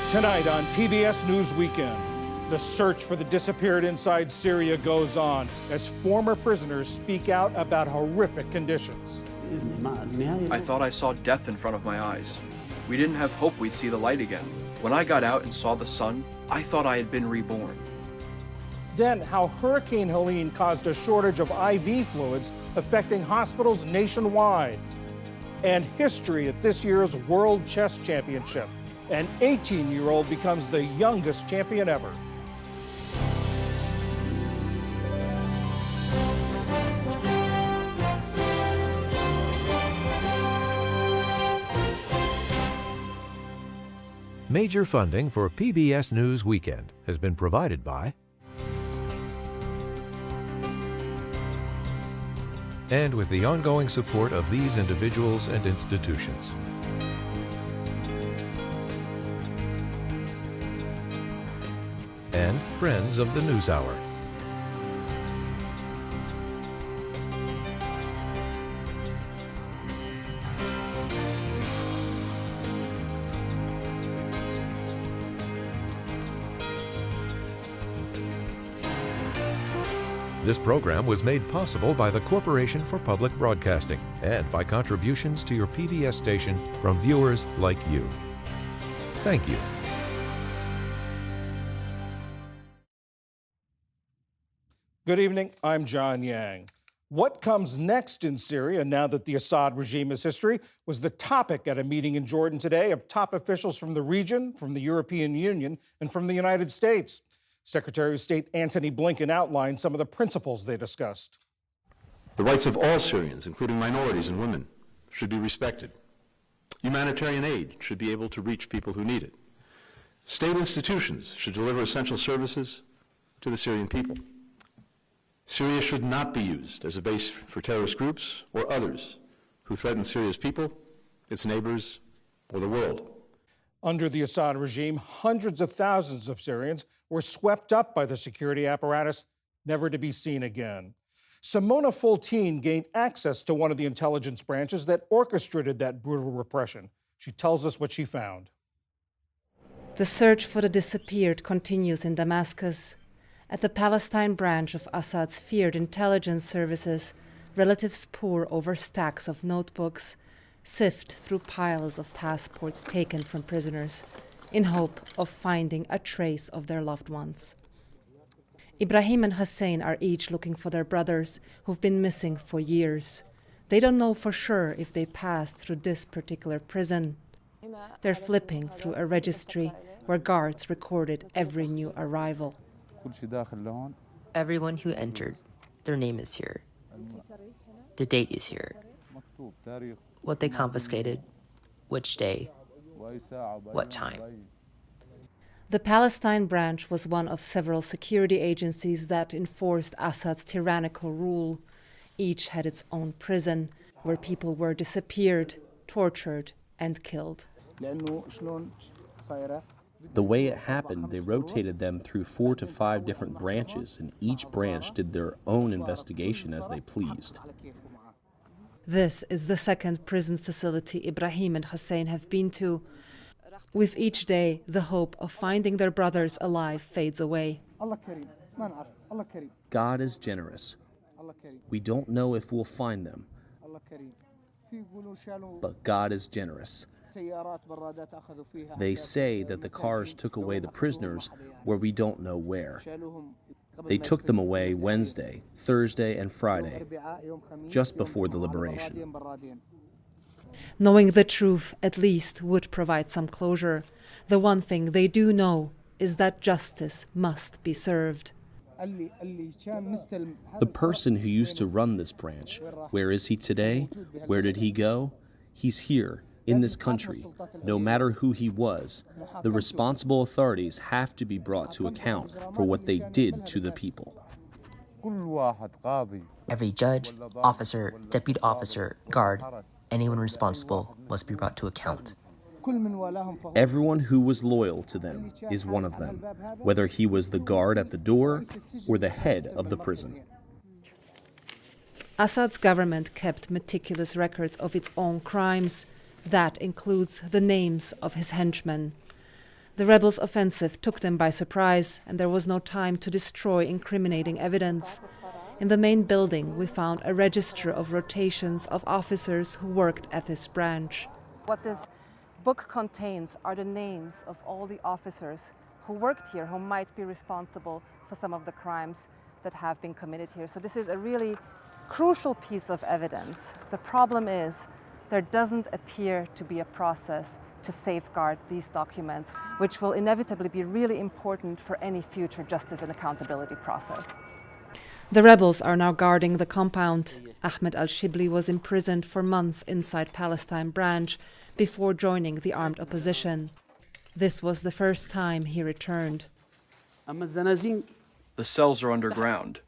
Tonight on PBS News Weekend, the search for the disappeared inside Syria goes on as former prisoners speak out about horrific conditions. I thought I saw death in front of my eyes. We didn't have hope we'd see the light again. When I got out and saw the sun, I thought I had been reborn. Then how Hurricane Helene caused a shortage of IV fluids affecting hospitals nationwide. And history at this year's World Chess Championship. An 18-year-old becomes the youngest champion ever. Major funding for PBS News Weekend has been provided by and with the ongoing support of these individuals and institutions. And friends of the NewsHour. This program was made possible by the Corporation for Public Broadcasting and by contributions to your PBS station from viewers like you. Thank you. Good evening, I'm John Yang. What comes next in Syria now that the Assad regime is history was the topic at a meeting in Jordan today of top officials from the region, from the European Union, and from the United States. Secretary of State Antony Blinken outlined some of the principles they discussed. The rights of all Syrians, including minorities and women, should be respected. Humanitarian aid should be able to reach people who need it. State institutions should deliver essential services to the Syrian people. Syria should not be used as a base for terrorist groups or others who threaten Syria's people, its neighbors, or the world. Under the Assad regime, hundreds of thousands of Syrians were swept up by the security apparatus, never to be seen again. Simona Foltine gained access to one of the intelligence branches that orchestrated that brutal repression. She tells us what she found. The search for the disappeared continues in Damascus. At the Palestine branch of Assad's feared intelligence services, relatives pore over stacks of notebooks, sift through piles of passports taken from prisoners, in hope of finding a trace of their loved ones. Ibrahim and Hussein are each looking for their brothers who've been missing for years. They don't know for sure if they passed through this particular prison. They're flipping through a registry where guards recorded every new arrival. Everyone who entered, their name is here. The date is here. What they confiscated, which day, what time. The Palestine branch was one of several security agencies that enforced Assad's tyrannical rule. Each had its own prison, where people were disappeared, tortured, and killed. The way it happened, they rotated them through 4 to 5 different branches, and each branch did their own investigation as they pleased. This is the second prison facility Ibrahim and Hussein have been to. With each day, the hope of finding their brothers alive fades away. God is generous. We don't know if we'll find them, but God is generous. They say that the cars took away the prisoners where we don't know where. They took them away Wednesday, Thursday, and Friday, just before the liberation. Knowing the truth at least would provide some closure. The one thing they do know is that justice must be served. The person who used to run this branch, where is he today? Where did he go? He's here, in this country. No matter who he was, the responsible authorities have to be brought to account for what they did to the people. Every judge, officer, deputy officer, guard, anyone responsible must be brought to account. Everyone who was loyal to them is one of them, whether he was the guard at the door or the head of the prison. Assad's government kept meticulous records of its own crimes. That includes the names of his henchmen. The rebels' offensive took them by surprise, and there was no time to destroy incriminating evidence. In the main building, we found a register of rotations of officers who worked at this branch. What this book contains are the names of all the officers who worked here, who might be responsible for some of the crimes that have been committed here. So this is a really crucial piece of evidence. The problem is there doesn't appear to be a process to safeguard these documents, which will inevitably be really important for any future justice and accountability process. The rebels are now guarding the compound. Ahmed al-Shibli was imprisoned for months inside Palestine branch before joining the armed opposition. This was the first time he returned. The cells are underground.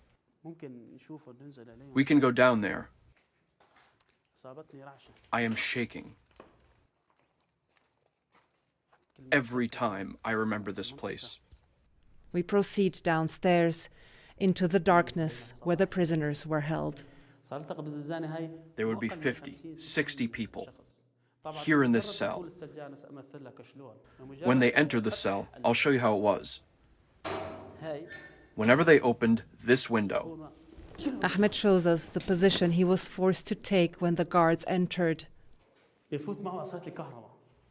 We can go down there. I am shaking. Every time I remember this place. We proceed downstairs into the darkness where the prisoners were held. There would be 50, 60 people here in this cell. When they entered the cell, I'll show you how it was. Whenever they opened this window, Ahmed shows us the position he was forced to take when the guards entered.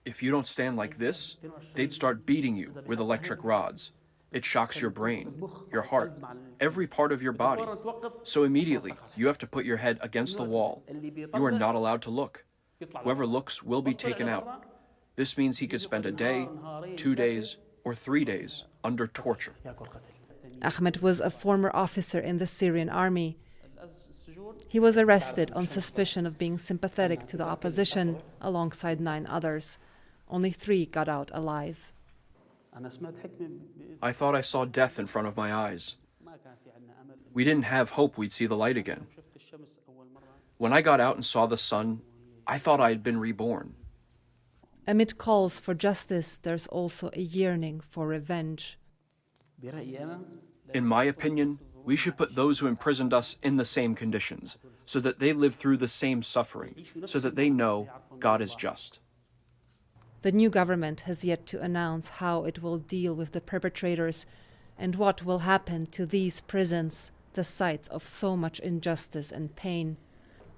if you don't stand like this, they'd start beating you with electric rods. It shocks your brain, your heart, every part of your body. So immediately, you have to put your head against the wall. You are not allowed to look. Whoever looks will be taken out. This means he could spend a day, 2 days, or 3 days under torture. Ahmed was a former officer in the Syrian army. He was arrested on suspicion of being sympathetic to the opposition alongside 9 others. Only 3 got out alive. I thought I saw death in front of my eyes. We didn't have hope we'd see the light again. When I got out and saw the sun, I thought I had been reborn. Amid calls for justice, there's also a yearning for revenge. In my opinion, we should put those who imprisoned us in the same conditions, so that they live through the same suffering, so that they know God is just. The new government has yet to announce how it will deal with the perpetrators and what will happen to these prisons, the sites of so much injustice and pain.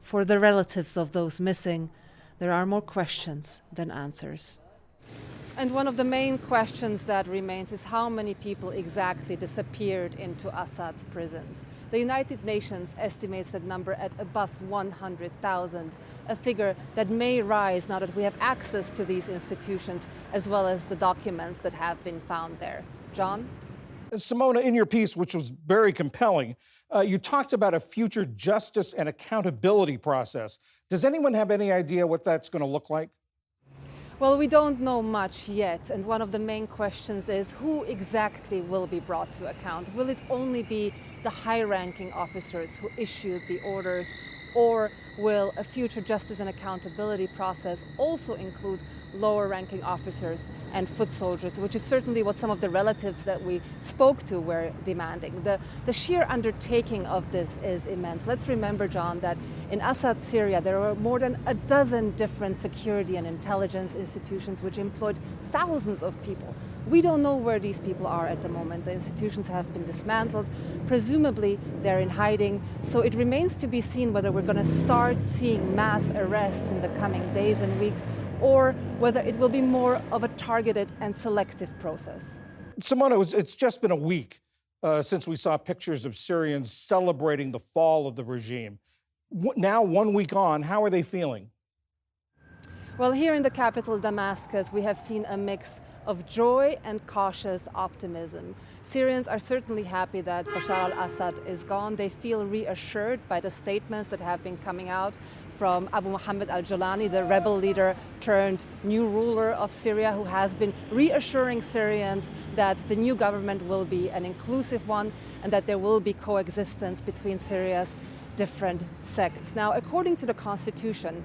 For the relatives of those missing, there are more questions than answers. And one of the main questions that remains is how many people exactly disappeared into Assad's prisons. The United Nations estimates that number at above 100,000, a figure that may rise now that we have access to these institutions as well as the documents that have been found there. John? Simona, in your piece, which was very compelling, you talked about a future justice and accountability process. Does anyone have any idea what that's going to look like? Well, we don't know much yet, and one of the main questions is who exactly will be brought to account? Will it only be the high-ranking officers who issued the orders, or will a future justice and accountability process also include lower-ranking officers and foot soldiers, which is certainly what some of the relatives that we spoke to were demanding. The sheer undertaking of this is immense. Let's remember, John, that in Assad Syria, there were more than a dozen different security and intelligence institutions which employed thousands of people. We don't know where these people are at the moment. The institutions have been dismantled. Presumably, they're in hiding. So it remains to be seen whether we're going to start seeing mass arrests in the coming days and weeks, or whether it will be more of a targeted and selective process. Simona, it's just been a week since we saw pictures of Syrians celebrating the fall of the regime. Now, 1 week on, how are they feeling? Well, here in the capital, Damascus, we have seen a mix of joy and cautious optimism. Syrians are certainly happy that Bashar al-Assad is gone. They feel reassured by the statements that have been coming out from Abu Muhammad al-Julani, the rebel leader turned new ruler of Syria, who has been reassuring Syrians that the new government will be an inclusive one and that there will be coexistence between Syria's different sects. Now, according to the constitution,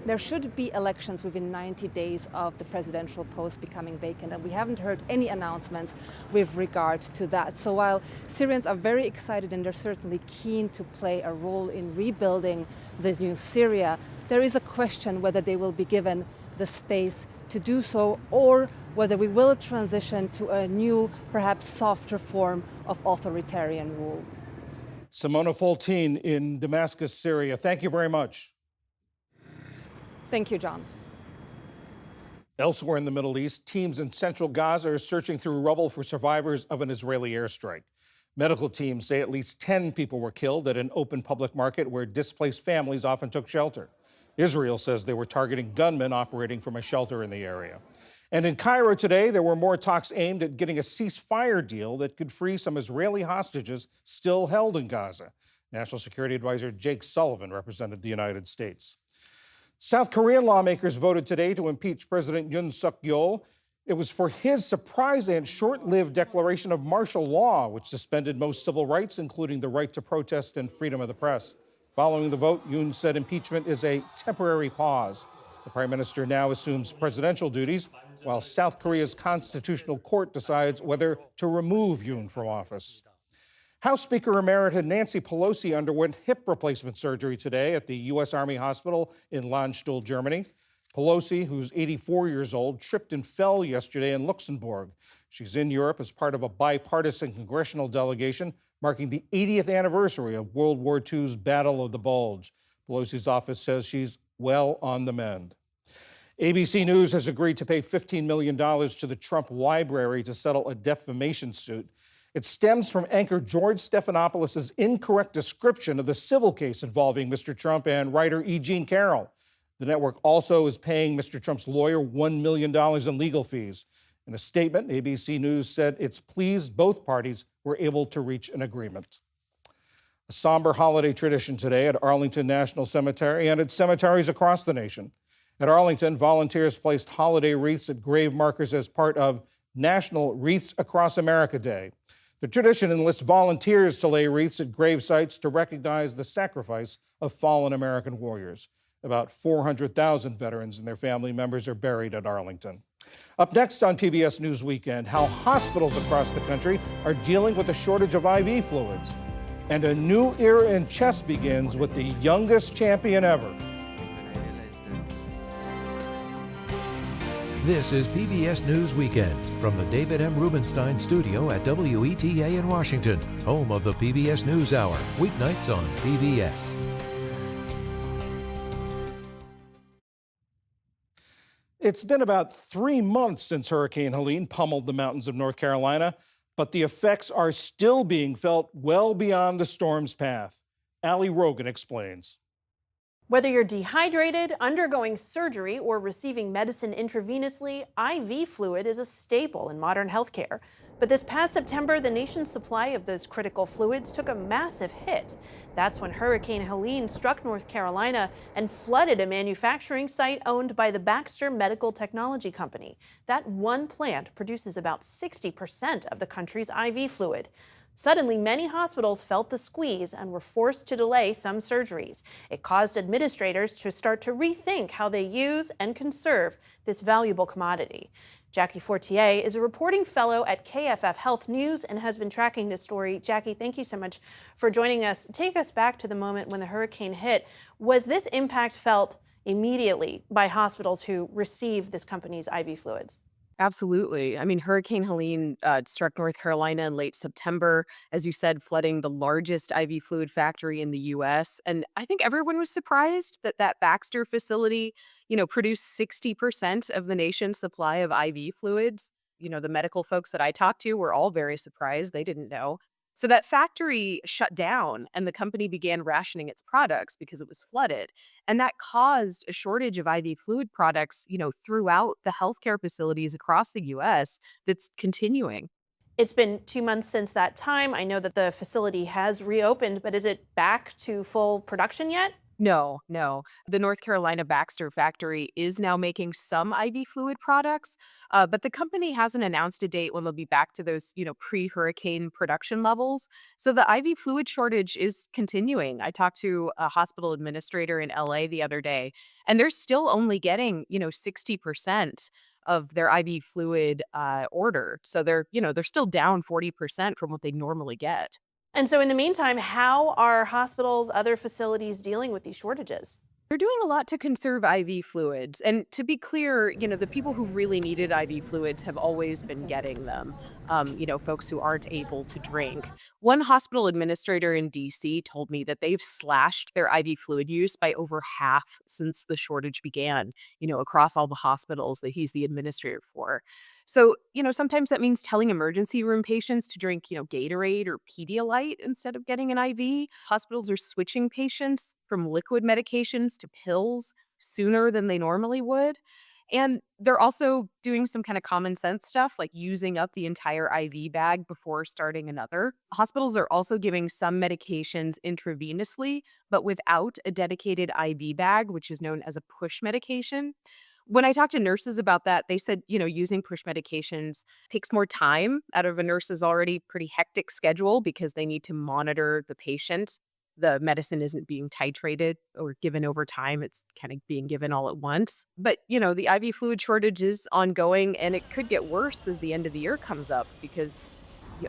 there should be elections within 90 days of the presidential post becoming vacant, and we haven't heard any announcements with regard to that. So while Syrians are very excited and they're certainly keen to play a role in rebuilding this new Syria, there is a question whether they will be given the space to do so, or whether we will transition to a new, perhaps softer form of authoritarian rule. Simona Foltine in Damascus, Syria. Thank you very much. Thank you, John. Elsewhere in the Middle East, teams in central Gaza are searching through rubble for survivors of an Israeli airstrike. Medical teams say at least 10 people were killed at an open public market where displaced families often took shelter. Israel says they were targeting gunmen operating from a shelter in the area. And in Cairo today, there were more talks aimed at getting a ceasefire deal that could free some Israeli hostages still held in Gaza. National Security Advisor Jake Sullivan represented the United States. South Korean lawmakers voted today to impeach President Yoon Suk-yeol. It was for his surprise and short-lived declaration of martial law, which suspended most civil rights, including the right to protest and freedom of the press. Following the vote, Yoon said impeachment is a temporary pause. The prime minister now assumes presidential duties, while South Korea's constitutional court decides whether to remove Yoon from office. House Speaker Emerita Nancy Pelosi underwent hip replacement surgery today at the U.S. Army Hospital in Landstuhl, Germany. Pelosi, who's 84 years old, tripped and fell yesterday in Luxembourg. She's in Europe as part of a bipartisan congressional delegation marking the 80th anniversary of World War II's Battle of the Bulge. Pelosi's office says she's well on the mend. ABC News has agreed to pay $15 million to the Trump Library to settle a defamation suit. It stems from anchor George Stephanopoulos' incorrect description of the civil case involving Mr. Trump and writer E. Jean Carroll. The network also is paying Mr. Trump's lawyer $1 million in legal fees. In a statement, ABC News said it's pleased both parties were able to reach an agreement. A somber holiday tradition today at Arlington National Cemetery and at cemeteries across the nation. At Arlington, volunteers placed holiday wreaths at grave markers as part of National Wreaths Across America Day. The tradition enlists volunteers to lay wreaths at grave sites to recognize the sacrifice of fallen American warriors. About 400,000 veterans and their family members are buried at Arlington. Up next on PBS News Weekend, how hospitals across the country are dealing with a shortage of IV fluids. And a new era in chess begins with the youngest champion ever. This is PBS News Weekend from the David M. Rubenstein studio at WETA in Washington, home of the PBS NewsHour, weeknights on PBS. It's been about 3 months since Hurricane Helene pummeled the mountains of North Carolina, but the effects are still being felt well beyond the storm's path. Ali Rogan explains. Whether you're dehydrated, undergoing surgery, or receiving medicine intravenously, IV fluid is a staple in modern healthcare. But this past September, the nation's supply of those critical fluids took a massive hit. That's when Hurricane Helene struck North Carolina and flooded a manufacturing site owned by the Baxter Medical Technology Company. That one plant produces about 60% of the country's IV fluid. Suddenly, many hospitals felt the squeeze and were forced to delay some surgeries. It caused administrators to start to rethink how they use and conserve this valuable commodity. Jackie Fortier is a reporting fellow at KFF Health News and has been tracking this story. Jackie, thank you so much for joining us. Take us back to the moment when the hurricane hit. Was this impact felt immediately by hospitals who received this company's IV fluids? Absolutely. I mean, Hurricane Helene struck North Carolina in late September, as you said, flooding the largest IV fluid factory in the U.S. And I think everyone was surprised that that Baxter facility, produced 60% of the nation's supply of IV fluids. The medical folks that I talked to were all very surprised. They didn't know. So that factory shut down and the company began rationing its products because it was flooded. And that caused a shortage of IV fluid products, throughout the healthcare facilities across the US that's continuing. It's been 2 months since that time. I know that the facility has reopened, but is it back to full production yet? No. The North Carolina Baxter factory is now making some IV fluid products, but the company hasn't announced a date when they'll be back to those, pre-hurricane production levels. So the IV fluid shortage is continuing. I talked to a hospital administrator in LA the other day, and they're still only getting, 60% of their IV fluid order. So they're still down 40% from what they normally get. And so in the meantime, how are hospitals, other facilities dealing with these shortages? They're doing a lot to conserve IV fluids. And to be clear, the people who really needed IV fluids have always been getting them, folks who aren't able to drink. One hospital administrator in DC told me that they've slashed their IV fluid use by over half since the shortage began, across all the hospitals that he's the administrator for. So, sometimes that means telling emergency room patients to drink, Gatorade or Pedialyte instead of getting an IV. Hospitals are switching patients from liquid medications to pills sooner than they normally would. And they're also doing some kind of common sense stuff like using up the entire IV bag before starting another. Hospitals are also giving some medications intravenously, but without a dedicated IV bag, which is known as a push medication. When I talked to nurses about that, they said, using push medications takes more time out of a nurse's already pretty hectic schedule because they need to monitor the patient. The medicine isn't being titrated or given over time. It's kind of being given all at once. But, the IV fluid shortage is ongoing and it could get worse as the end of the year comes up because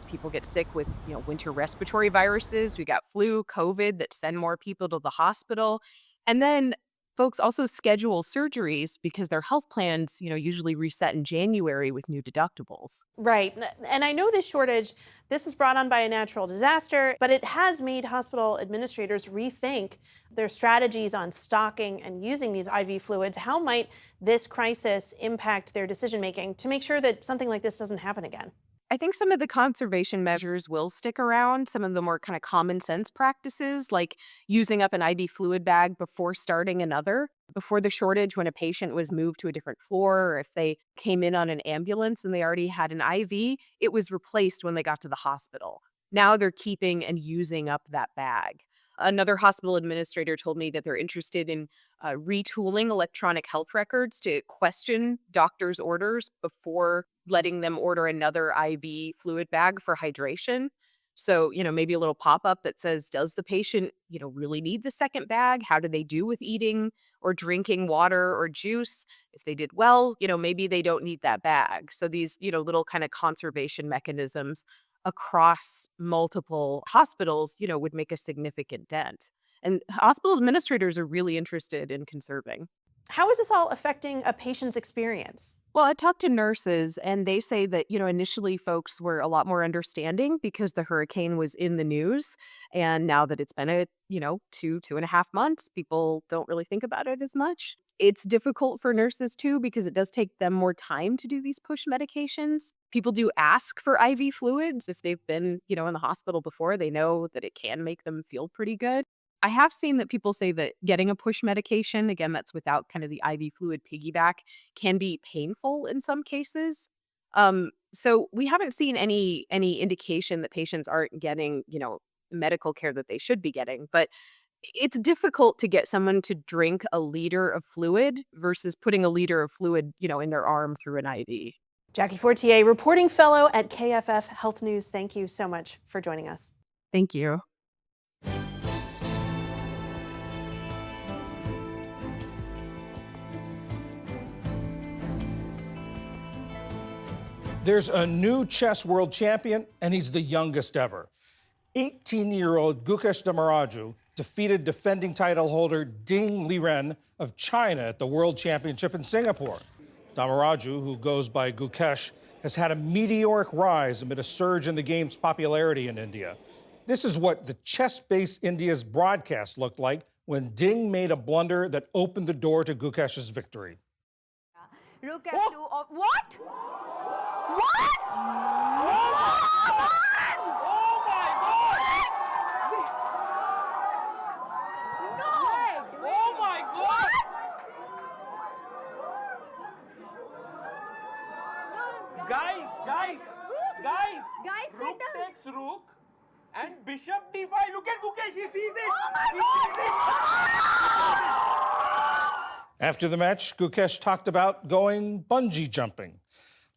people get sick with, winter respiratory viruses. We got flu, COVID that send more people to the hospital. And then folks also schedule surgeries because their health plans, usually reset in January with new deductibles. Right. And I know this shortage, this was brought on by a natural disaster, but it has made hospital administrators rethink their strategies on stocking and using these IV fluids. How might this crisis impact their decision making to make sure that something like this doesn't happen again? I think some of the conservation measures will stick around. Some of the more kind of common sense practices, like using up an IV fluid bag before starting another. Before the shortage, when a patient was moved to a different floor, or if they came in on an ambulance and they already had an IV, it was replaced when they got to the hospital. Now they're keeping and using up that bag. Another hospital administrator told me that they're interested in retooling electronic health records to question doctors' orders before letting them order another IV fluid bag for hydration. So, maybe a little pop-up that says, does the patient, really need the second bag? How do they do with eating or drinking water or juice? If they did well, maybe they don't need that bag. So these, little kind of conservation mechanisms across multiple hospitals, would make a significant dent. And hospital administrators are really interested in conserving. How is this all affecting a patient's experience? Well, I talked to nurses and they say that, initially folks were a lot more understanding because the hurricane was in the news. And now that it's been 2.5 months, people don't really think about it as much. It's difficult for nurses too because it does take them more time to do these push medications. People do ask for IV fluids if they've been, in the hospital before. They know that it can make them feel pretty good. I have seen that people say that getting a push medication, again, that's without kind of the IV fluid piggyback, can be painful in some cases. So we haven't seen any indication that patients aren't getting, medical care that they should be getting. But it's difficult to get someone to drink a liter of fluid versus putting a liter of fluid, in their arm through an IV. Jackie Fortier, reporting fellow at KFF Health News. Thank you so much for joining us. Thank you. There's a new chess world champion, and he's the youngest ever. 18-year-old Gukesh Damaraju defeated defending title holder Ding Liren of China at the World Championship in Singapore. Damaraju, who goes by Gukesh, has had a meteoric rise amid a surge in the game's popularity in India. This is what the chess-based India's broadcast looked like when Ding made a blunder that opened the door to Gukesh's victory. Look at you. What? What? Guys, Rook takes rook and bishop d5. Look at Gukesh, he sees it. After the match, Gukesh talked about going bungee jumping.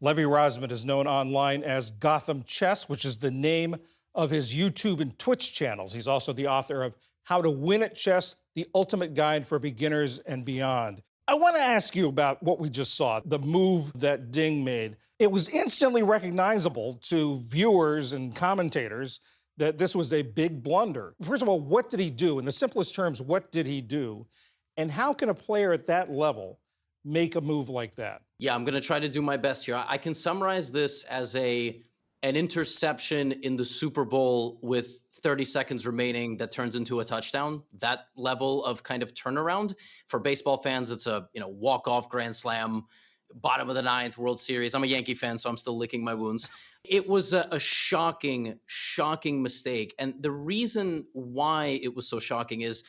Levy Rozman is known online as Gotham Chess, which is the name of his YouTube and Twitch channels. He's also the author of How to Win at Chess, the Ultimate Guide for Beginners and Beyond. I want to ask you about what we just saw, the move that Ding made. It was instantly recognizable to viewers and commentators that this was a big blunder. First of all, what did he do? In the simplest terms, what did he do? And how can a player at that level make a move like that? Yeah, I'm going to try to do my best here. I can summarize this as an interception in the Super Bowl with 30 seconds remaining that turns into a touchdown. That level of kind of turnaround. For baseball fans, it's a walk-off grand slam, bottom of the ninth, World Series. I'm a Yankee fan, so I'm still licking my wounds. It was a shocking, shocking mistake. And the reason why it was so shocking is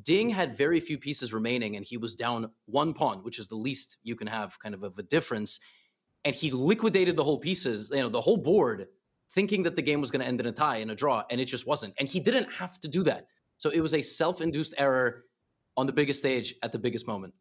Ding had very few pieces remaining, and he was down one pawn, which is the least you can have kind of a difference. And he liquidated the whole pieces, the whole board, thinking that the game was going to end in a tie, in a draw, and it just wasn't. And he didn't have to do that. So it was a self-induced error on the biggest stage at the biggest moment.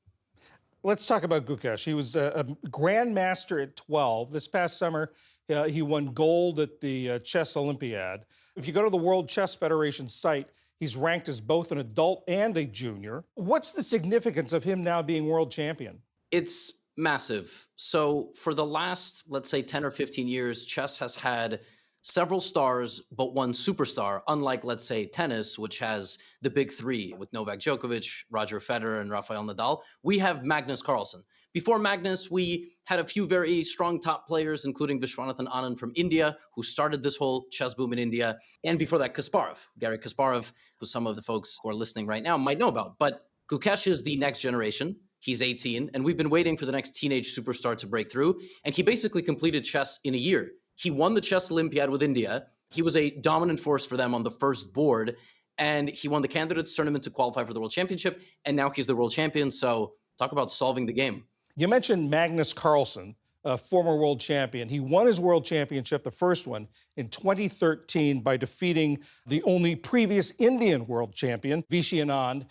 Let's talk about Gukesh. He was a grandmaster at 12. This past summer, he won gold at the Chess Olympiad. If you go to the World Chess Federation site, he's ranked as both an adult and a junior. What's the significance of him now being world champion? It's massive. So for the last, let's say, 10 or 15 years, chess has had several stars, but one superstar, unlike, let's say, tennis, which has the big three with Novak Djokovic, Roger Federer, and Rafael Nadal. We have Magnus Carlsen. Before Magnus, we had a few very strong top players, including Vishwanathan Anand from India, who started this whole chess boom in India. And before that, Kasparov, Garry Kasparov, who some of the folks who are listening right now might know about. But Gukesh is the next generation. He's 18, and we've been waiting for the next teenage superstar to break through. And he basically completed chess in a year. He won the Chess Olympiad with India. He was a dominant force for them on the first board. And he won the candidates tournament to qualify for the World Championship. And now he's the world champion. So talk about solving the game. You mentioned Magnus Carlsen, a former world champion. He won his world championship, the first one, in 2013 by defeating the only previous Indian world champion, Vishy Anand.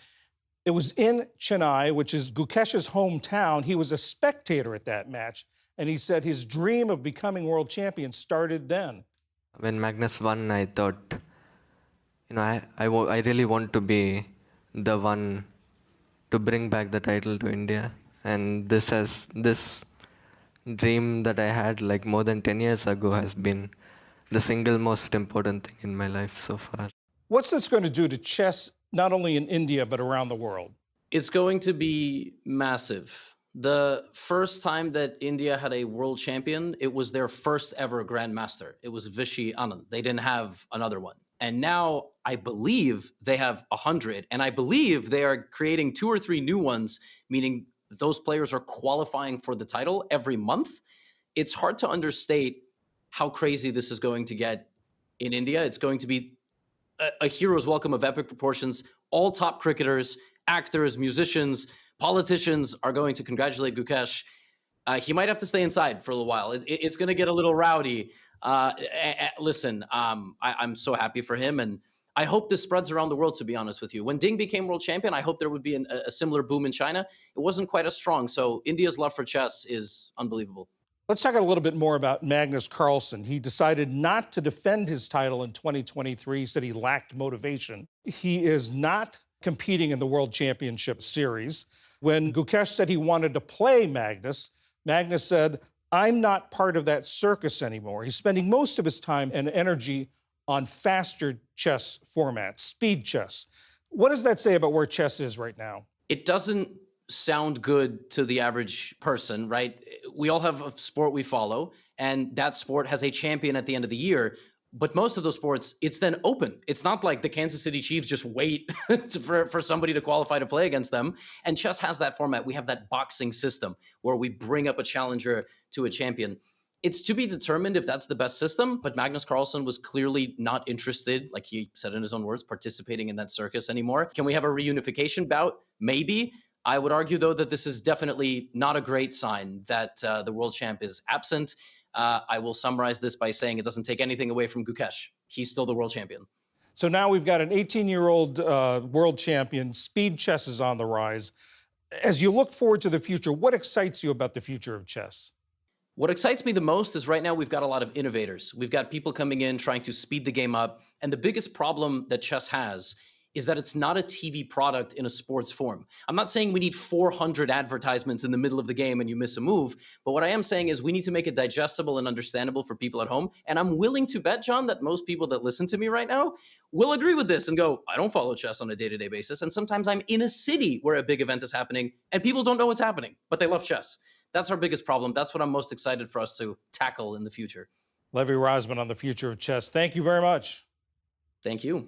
It was in Chennai, which is Gukesh's hometown. He was a spectator at that match, and he said his dream of becoming world champion started then. When Magnus won, I thought, I really want to be the one to bring back the title to India. And this dream that I had like more than 10 years ago has been the single most important thing in my life so far. What's this going to do to chess, not only in India, but around the world? It's going to be massive. The first time that India had a world champion, it was their first ever grandmaster. It was Vishy Anand. They didn't have another one. And now I believe they have 100. And I believe they are creating 2 or 3 new ones, meaning those players are qualifying for the title every month. It's hard to understate how crazy this is going to get in India. It's going to be a hero's welcome of epic proportions. All top cricketers, actors, musicians, politicians are going to congratulate Gukesh. He might have to stay inside for a little while. It's going to get a little rowdy. Listen, I'm so happy for him, and I hope this spreads around the world, to be honest with you. When Ding became world champion, I hope there would be a similar boom in China. It wasn't quite as strong, so India's love for chess is unbelievable. Let's talk a little bit more about Magnus Carlsen. He decided not to defend his title in 2023. He said he lacked motivation. He is not competing in the World Championship Series. When Gukesh said he wanted to play Magnus, Magnus said, "I'm not part of that circus anymore." He's spending most of his time and energy on faster chess formats, speed chess. What does that say about where chess is right now? It doesn't sound good to the average person, right? We all have a sport we follow, and that sport has a champion at the end of the year. But most of those sports, it's then open. It's not like the Kansas City Chiefs just wait for somebody to qualify to play against them. And chess has that format. We have that boxing system where we bring up a challenger to a champion. It's to be determined if that's the best system, but Magnus Carlsen was clearly not interested, like he said in his own words, participating in that circus anymore. Can we have a reunification bout? Maybe. I would argue, though, that this is definitely not a great sign that the world champ is absent. I will summarize this by saying it doesn't take anything away from Gukesh. He's still the world champion. So now we've got an 18-year-old world champion. Speed chess is on the rise. As you look forward to the future, what excites you about the future of chess? What excites me the most is right now we've got a lot of innovators. We've got people coming in trying to speed the game up. And the biggest problem that chess has is that it's not a TV product in a sports form. I'm not saying we need 400 advertisements in the middle of the game and you miss a move, but what I am saying is we need to make it digestible and understandable for people at home. And I'm willing to bet, John, that most people that listen to me right now will agree with this and go, I don't follow chess on a day-to-day basis. And sometimes I'm in a city where a big event is happening and people don't know what's happening, but they love chess. That's our biggest problem. That's what I'm most excited for us to tackle in the future. Levy Rosman on the future of chess. Thank you very much. Thank you.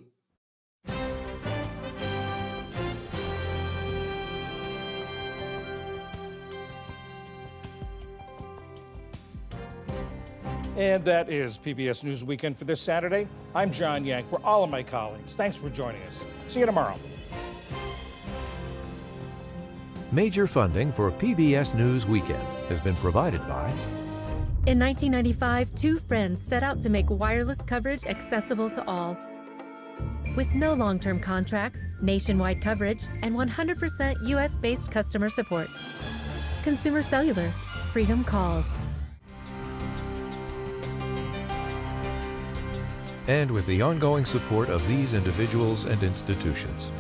And that is PBS News Weekend for this Saturday. I'm John Yang. For all of my colleagues, thanks for joining us. See you tomorrow. Major funding for PBS News Weekend has been provided by... In 1995, two friends set out to make wireless coverage accessible to all. With no long-term contracts, nationwide coverage, and 100% U.S.-based customer support. Consumer Cellular. Freedom calls. and with the ongoing support of these individuals and institutions.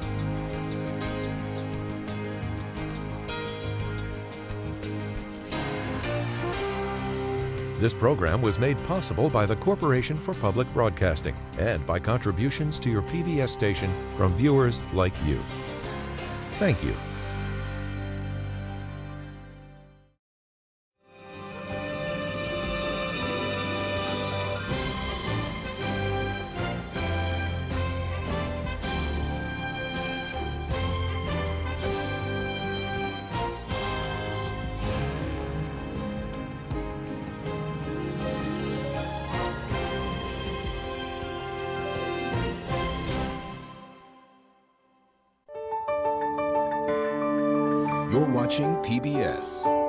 This program was made possible by the Corporation for Public Broadcasting and by contributions to your PBS station from viewers like you. Thank you. You're watching PBS.